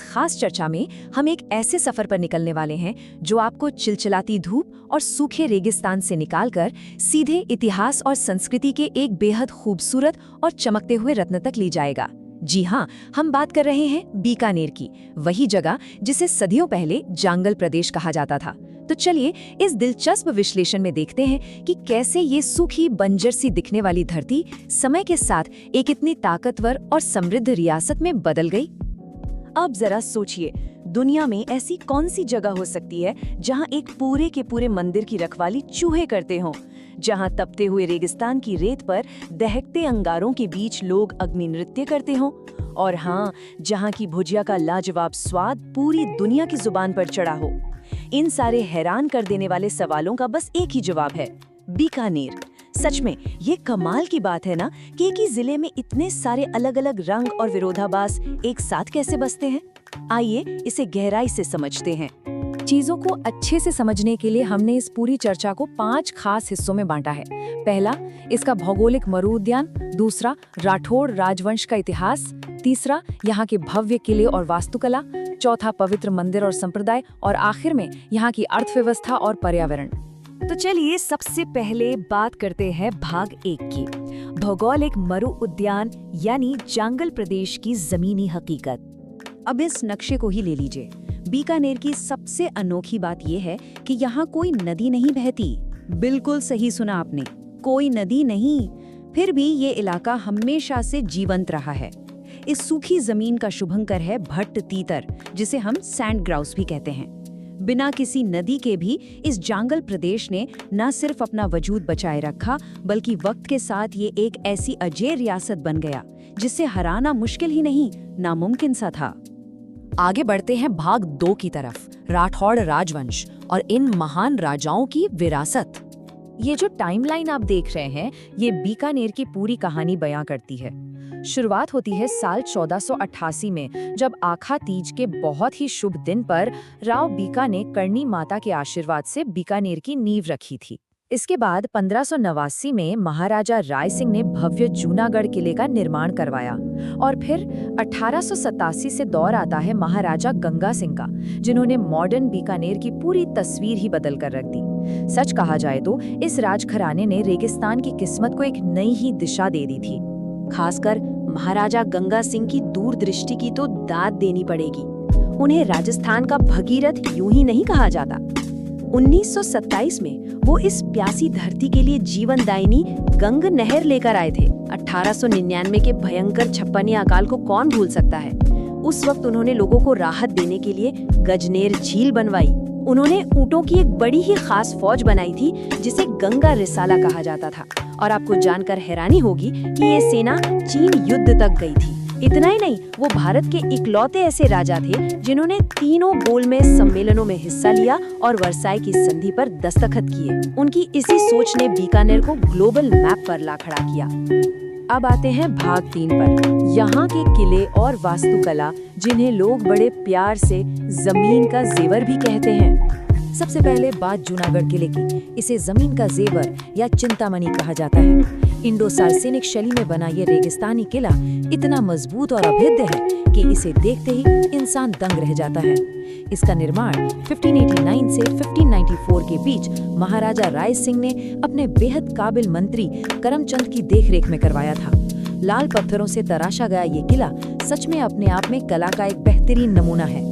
खास चर्चा में हम एक ऐसे सफर पर निकलने वाले हैं जो आपको चिलचिलाती धूप और सूखे रेगिस्तान से निकालकर सीधे इतिहास और संस्कृति के एक बेहद खूबसूरत और चमकते हुए रत्न तक ले जाएगा। जी हाँ, हम बात कर रहे हैं बीकानेर की, वही जगह जिसे सदियों पहले जांगल प्रदेश कहा जाता था। तो चलिए इस दिलचस्प विश्लेषण में देखते हैं कि कैसे ये सूखी बंजर सी दिखने वाली धरती समय के साथ एक इतनी ताकतवर और समृद्ध रियासत में बदल गई। अब जरा सोचिए, दुनिया में ऐसी कौन सी जगह हो सकती है जहां एक पूरे के पूरे मंदिर की रखवाली चूहे करते हों, जहां तपते हुए रेगिस्तान की रेत पर दहकते अंगारों के बीच लोग अग्नि नृत्य करते हों, और हाँ, जहां की भुजिया का लाजवाब स्वाद पूरी दुनिया की जुबान पर चढ़ा हो। इन सारे हैरान कर देने वाले सवालों का बस एक ही जवाब है, बीकानेर। सच में ये कमाल की बात है ना कि एक ही जिले में इतने सारे अलग अलग रंग और विरोधाभास एक साथ कैसे बसते हैं। आइए इसे गहराई से समझते हैं। चीजों को अच्छे से समझने के लिए हमने इस पूरी चर्चा को 5 खास हिस्सों में बांटा है। पहला, इसका भौगोलिक मरु उद्यान। दूसरा, राठौड़ राजवंश का इतिहास। तीसरा, यहाँ के भव्य किले और वास्तुकला। चौथा, पवित्र मंदिर और संप्रदाय। और आखिर में यहाँ की अर्थव्यवस्था और पर्यावरण। तो चलिए सबसे पहले बात करते हैं भाग 1 की, भौगोलिक मरु उद्यान यानी जांगल प्रदेश की जमीनी हकीकत। अब इस नक्शे को ही ले लीजिए। बीकानेर की सबसे अनोखी बात यह है कि यहाँ कोई नदी नहीं बहती। बिल्कुल सही सुना आपने, कोई नदी नहीं। फिर भी ये इलाका हमेशा से जीवंत रहा है। इस सूखी जमीन का शुभंकर है भट्ट तीतर, जिसे हम सैंड ग्राउस भी कहते हैं। बिना किसी नदी के भी इस जांगल प्रदेश ने न सिर्फ अपना वजूद बचाए रखा, बल्कि वक्त के साथ ये एक ऐसी अजय रियासत बन गया जिसे हराना मुश्किल ही नहीं, नामुमकिन सा था। आगे बढ़ते हैं भाग 2 की तरफ, राठौड़ राजवंश और इन महान राजाओं की विरासत। ये जो टाइमलाइन आप देख रहे हैं, ये बीकानेर की पूरी कहानी बयां करती है। शुरुआत होती है साल 1488 में, जब आखा तीज के बहुत ही शुभ दिन पर राव बीका ने करणी माता के आशीर्वाद से बीकानेर की नींव रखी थी। इसके बाद 1589 में महाराजा राय सिंह ने भव्य जूनागढ़ किले का निर्माण करवाया, और फिर 1887 से दौर आता है महाराजा गंगा सिंह का, जिन्होंने मॉडर्न बीकानेर की पूरी तस्वीर ही बदल कर रख दी। सच कहा जाए तो इस राजघराने ने रेगिस्तान की किस्मत को एक नई ही दिशा दे दी थी। खासकर महाराजा गंगा सिंह की दूरदृष्टि की तो दाद देनी पड़ेगी। उन्हें राजस्थान का भगीरथ यूं ही नहीं कहा जाता। 1927 में वो इस प्यासी धरती के लिए जीवनदायिनी गंग नहर लेकर आए थे। 1899 के भयंकर छप्पनी अकाल को कौन भूल सकता है। उस वक्त उन्होंने लोगों को राहत देने के लिए गजनेर झील बनवाई। उन्होंने ऊंटों की एक बड़ी ही खास फौज बनाई थी, जिसे गंगा रिसाला कहा जाता था। और आपको जानकर हैरानी होगी कि ये सेना चीन युद्ध तक गई थी। इतना ही नहीं, वो भारत के इकलौते ऐसे राजा थे जिन्होंने तीनों गोलमेज सम्मेलनों में हिस्सा लिया और वर्साई की संधि पर दस्तखत किए। उनकी इसी सोच ने बीकानेर को ग्लोबल मैप पर ला खड़ा किया। अब आते हैं भाग 3 पर, यहाँ के किले और वास्तुकला, जिन्हें लोग बड़े प्यार से जमीन का जेवर भी कहते हैं। सबसे पहले बात जूनागढ़ किले की। इसे जमीन का जेवर या चिंतामणि कहा जाता है। इंडो सार्सेनिक शैली में बना ये रेगिस्तानी किला इतना मजबूत और अभेद्य है कि इसे देखते ही इंसान दंग रह जाता है। इसका निर्माण 1589 से 1594 के बीच महाराजा राय सिंह ने अपने बेहद काबिल मंत्री करमचंद की देखरेख में करवाया था। लाल पत्थरों से तराशा गया ये किला सच में अपने आप में कला का एक बेहतरीन नमूना है।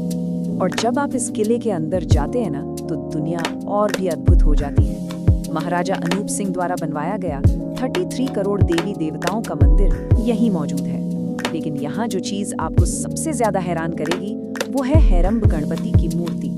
और जब आप इस किले के अंदर जाते हैं ना, तो दुनिया और भी अद्भुत हो जाती है। महाराजा अनूप सिंह द्वारा बनवाया गया 33 करोड़ देवी देवताओं का मंदिर यहीं मौजूद है। लेकिन यहाँ जो चीज आपको सबसे ज्यादा हैरान करेगी वो है हैरम्ब गणपति की मूर्ति।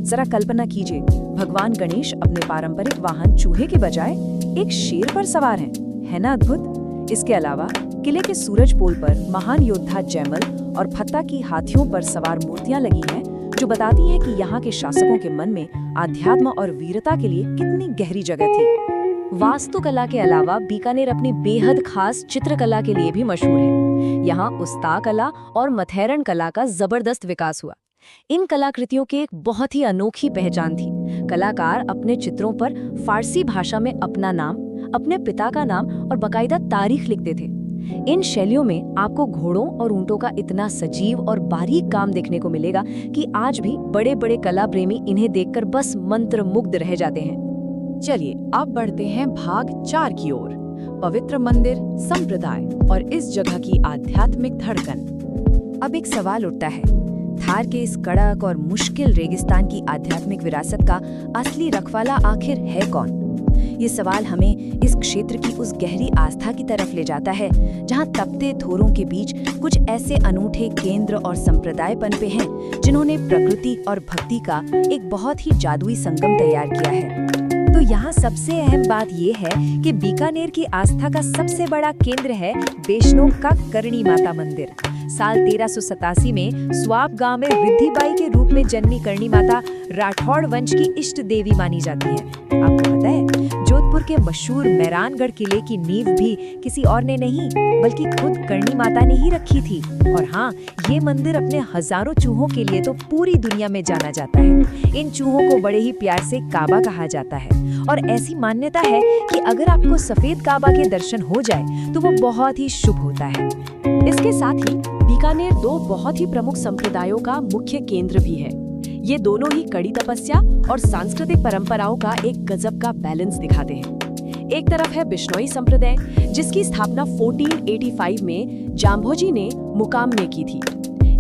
जरा कल्पना कीजिए, भगवान गणेश अपने पारंपरिक वाहन चूहे के बजाय एक शेर पर सवार हैं। है ना अद्भुत। इसके अलावा किले के सूरज पोल पर महान योद्धा जयमल और फत्ता की हाथियों पर सवार मूर्तियां लगी हैं, जो बताती है कि यहाँ के शासकों के मन में आध्यात्म और वीरता के लिए कितनी गहरी जगह थी। वास्तुकला के अलावा बीकानेर अपनी बेहद खास चित्रकला के लिए भी मशहूर है। यहाँ उस्ता कला और मथैरण कला का जबरदस्त विकास हुआ। इन कलाकृतियों की एक बहुत ही अनोखी पहचान थी। कलाकार अपने चित्रों पर फारसी भाषा में अपना नाम, अपने पिता का नाम और बाकायदा तारीख लिखते थे। इन शैलियों में आपको घोड़ों और ऊंटों का इतना सजीव और बारीक काम देखने को मिलेगा कि आज भी बड़े बड़े कला प्रेमी इन्हें देखकर बस मंत्रमुग्ध रह जाते हैं। चलिए अब बढ़ते हैं भाग 4 की ओर, पवित्र मंदिर, संप्रदाय और इस जगह की आध्यात्मिक धड़कन। अब एक सवाल उठता है, थार के इस कड़क और मुश्किल रेगिस्तान की आध्यात्मिक विरासत का असली रखवाला आखिर है कौन? ये सवाल हमें इस क्षेत्र की उस गहरी आस्था की तरफ ले जाता है जहां तपते धोरों के बीच कुछ ऐसे अनूठे केंद्र और संप्रदाय पनपे हैं जिन्होंने प्रकृति और भक्ति का एक बहुत ही जादुई संगम तैयार किया है। तो यहाँ सबसे अहम बात ये है कि बीकानेर की आस्था का सबसे बड़ा केंद्र है बेशनोक का करणी माता मंदिर। साल 1387 में स्वाब गांव में रिद्धिबाई के रूप में जन्मी करणी माता राठौड़ वंश की इष्ट देवी मानी जाती है। आपको पता है, जोधपुर के मशहूर मैरानगढ़ किले की नींव भी किसी और ने नहीं बल्कि खुद करणी माता ने ही रखी थी। और हाँ, ये मंदिर अपने हजारों चूहों के लिए तो पूरी दुनिया में जाना जाता है। इन चूहों को बड़े ही प्यार से काबा कहा जाता है और ऐसी मान्यता है कि अगर आपको सफेद काबा के दर्शन हो जाए तो वो बहुत ही शुभ होता है। इसके साथ ही बीकानेर 2 बहुत ही प्रमुख संप्रदायों का मुख्य केंद्र भी है। ये दोनों ही कड़ी तपस्या और सांस्कृतिक परंपराओं का एक गजब का बैलेंस दिखाते हैं। एक तरफ है बिश्नोई संप्रदाय, जिसकी स्थापना 1485 में जाम्भोजी ने मुकाम में की थी।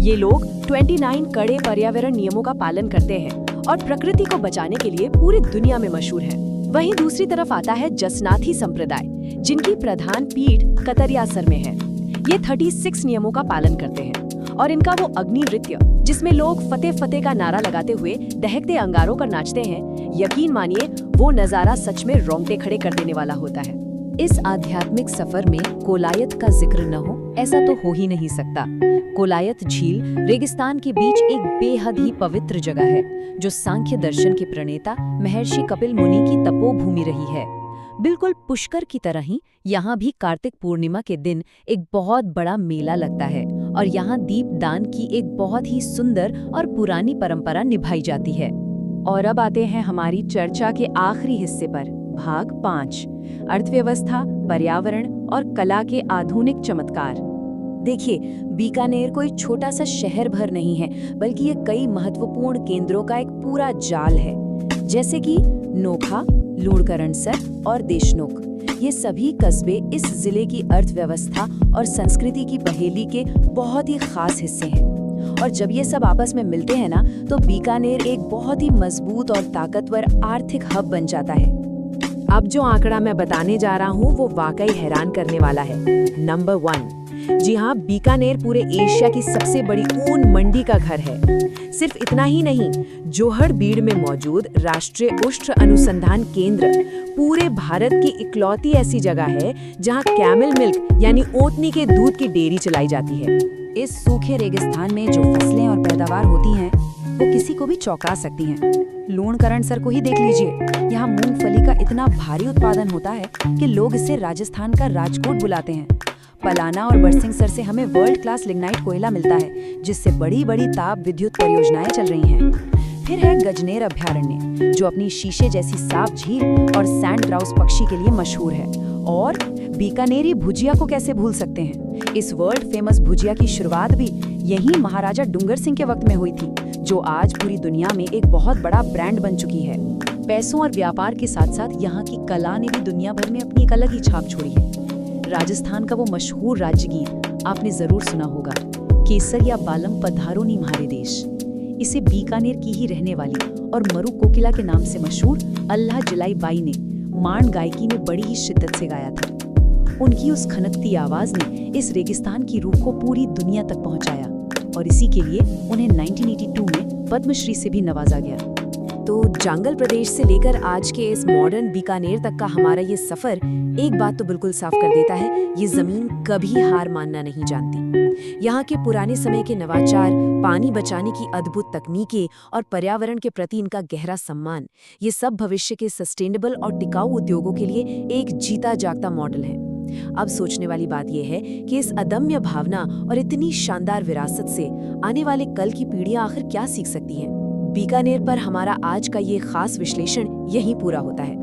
ये लोग 29 कड़े पर्यावरण नियमों का पालन करते हैं और प्रकृति को बचाने के लिए पूरी दुनिया में मशहूर है। वहीं दूसरी तरफ आता है जसनाथी संप्रदाय, जिनकी प्रधान पीठ कतरियासर में है। ये 36 नियमों का पालन करते हैं और इनका वो अग्नि नृत्य, जिसमें लोग फतेह फतेह का नारा लगाते हुए दहकते अंगारों पर नाचते हैं, यकीन मानिए वो नजारा सच में रोंगटे खड़े कर देने वाला होता है। इस आध्यात्मिक सफर में कोलायत का जिक्र न हो ऐसा तो हो ही नहीं सकता। कोलायत झील रेगिस्तान के बीच एक बेहद ही पवित्र जगह है, जो सांख्य दर्शन के प्रणेता महर्षि कपिल मुनि की तपोभूमि रही है। बिल्कुल पुष्कर की तरह ही यहाँ भी कार्तिक पूर्णिमा के दिन एक बहुत बड़ा मेला लगता है और यहाँ दीपदान की एक बहुत ही सुंदर और पुरानी परंपरा निभाई जाती है। और अब आते हैं हमारी चर्चा के आखिरी हिस्से पर, भाग 5, अर्थव्यवस्था, पर्यावरण और कला के आधुनिक चमत्कार। देखिए, बीकानेर कोई छोटा सा शहर भर नहीं है, बल्कि ये कई महत्वपूर्ण केंद्रों का एक पूरा जाल है, जैसे कि नोखा, लूणकरणसर और देशनोक। ये सभी कस्बे इस जिले की अर्थव्यवस्था और संस्कृति की पहेली के बहुत ही खास हिस्से हैं। और जब ये सब आपस में मिलते हैं ना, तो बीकानेर एक बहुत ही मजबूत और ताकतवर आर्थिक हब बन जाता है। अब जो आंकड़ा मैं बताने जा रहा हूँ वो वाकई हैरान करने वाला है। नंबर 1, जी हाँ, बीकानेर पूरे एशिया की सबसे बड़ी ऊन मंडी का घर है। सिर्फ इतना ही नहीं, जोहड़बीड़ में मौजूद राष्ट्रीय उष्ट्र अनुसंधान केंद्र पूरे भारत की इकलौती ऐसी जगह है जहां कैमल मिल्क यानी ओटनी के दूध की डेयरी चलाई जाती है। इस सूखे रेगिस्तान में जो फसलें और पैदावार होती हैं वो किसी को भी चौंका सकती हैं। लूणकरणसर को ही देख लीजिए, यहाँ मूंगफली का इतना भारी उत्पादन होता है कि लोग इसे राजस्थान का राजकोट बुलाते हैं। पलाना और बरसिंहसर से हमें वर्ल्ड क्लास लिग्नाइट कोयला मिलता है, जिससे बड़ी बड़ी ताप विद्युत परियोजनाएं चल रही हैं। फिर है गजनेर अभयारण्य, जो अपनी शीशे जैसी साफ झील और सैंड ग्राउस पक्षी के लिए मशहूर है। और बीकानेरी भुजिया को कैसे भूल सकते हैं? इस वर्ल्ड फेमस भुजिया की शुरुआत भी यही महाराजा डूंगर सिंह के वक्त में हुई थी, जो आज पूरी दुनिया में एक बहुत बड़ा ब्रांड बन चुकी है। पैसों और व्यापार के साथ साथ यहाँ की कला ने भी दुनिया भर में अपनी एक अलग ही छाप छोड़ी है। राजस्थान का वो मशहूर राज्य गीत आपने जरूर सुना होगा, केसर या बालम पधारो नी म्हारे देश। इसे बीकानेर की ही रहने वाली और मरु कोकिला के नाम से मशहूर अल्लाह जलाई बाई ने मांड गायकी में बड़ी ही शिद्दत से गाया था। उनकी उस खनकती आवाज ने इस रेगिस्तान की रूह को पूरी दुनिया तक पहुंचाया और इसी के लिए उन्हें 1982 में पद्मश्री से भी नवाजा गया। तो जंगल प्रदेश से लेकर आज के इस मॉडर्न बीकानेर तक का हमारा ये सफर एक बात तो बिल्कुल साफ कर देता है, ये जमीन कभी हार मानना नहीं जानती। यहाँ के पुराने समय के नवाचार, पानी बचाने की अद्भुत तकनीकें और पर्यावरण के प्रति इनका गहरा सम्मान, ये सब भविष्य के सस्टेनेबल और टिकाऊ उद्योगों के लिए एक जीता जागता मॉडल है। अब सोचने वाली बात यह है कि इस अदम्य भावना और इतनी शानदार विरासत से आने वाले कल की पीढ़ियां आखिर क्या सीख सकती हैं। बीकानेर पर हमारा आज का ये खास विश्लेषण यहीं पूरा होता है।